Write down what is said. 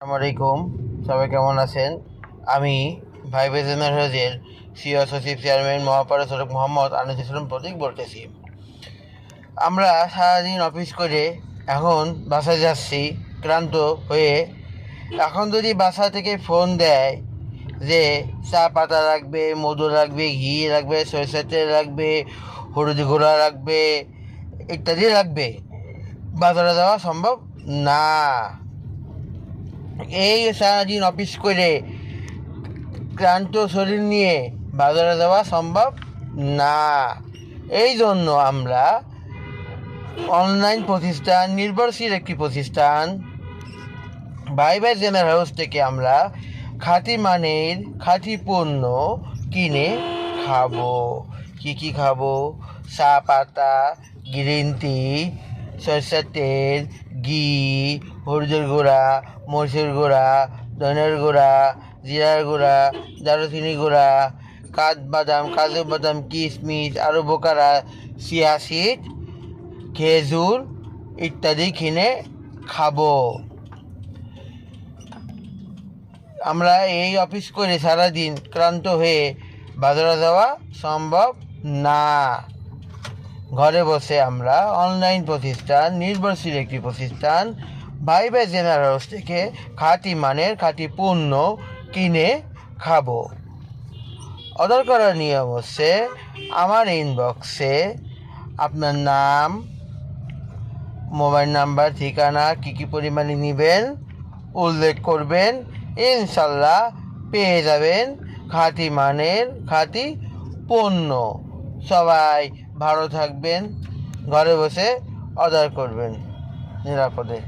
আসসালামু আলাইকুম, সবাই কেমন আছেন? আমি ভাইবে জেনারেলের সিও সচিব চেয়ারম্যান মহাপরিচালক মোহাম্মদ আনিস ইসলাম প্রতীক বলতেছি। আমরা সারাদিন অফিস করে এখন বাসায় যাচ্ছি ক্লান্ত হয়ে। এখন যদি বাসা থেকে ফোন দেয় যে চা পাতা লাগবে, মধু লাগবে, ঘি লাগবে, সরিষার তেল লাগবে, হলুদ গুঁড়া লাগবে, ইত্যাদি লাগবে, বাজারে যাওয়া সম্ভব না। এই সারাদিন অফিস করে ক্লান্ত শরীর নিয়ে বাজারে যাওয়া সম্ভব না। এই জন্য আমরা অনলাইন প্রতিষ্ঠান, নির্ভরশীল একটি প্রতিষ্ঠান ভাইবে জেনারেল হাউস থেকে আমরা খাঁটি মানের খাঁটি পণ্য কিনে খাবো। কী খাবো? চা পাতা, গ্রিন টি, সরষের তেল, ঘি, হলুদের গুঁড়া, মরিচের গুঁড়া, ধনের গুঁড়া, জিরার গুঁড়া, দারুচিনি গুঁড়া, কাজু বাদাম, কিশমিশ, আলু বোকারা, চিয়া সিড, খেজুর ইত্যাদি কিনে খাবো। আমরা এই অফিস করে সারাদিন ক্লান্ত হয়ে বাজারে যাওয়া সম্ভব না। ঘরে বসে আমরা অনলাইন প্রতিষ্ঠান, নির্ভরশীল একটি প্রতিষ্ঠান ভাইবে জেনারেল হাউস থেকে খাঁটি মানের খাঁটি পণ্য কিনে খাবো। অর্ডার করার নিয়ম হচ্ছে আমার ইনবক্সে আপনার নাম, মোবাইল নাম্বার, ঠিকানা, কী পরিমাণে নেবেন উল্লেখ করবেন। ইনশাল্লাহ পেয়ে যাবেন খাঁটি মানের খাঁটি পণ্য। সবাই ভালো থাকবেন, ঘরে বসে অর্ডার করবেন নিরাপদে।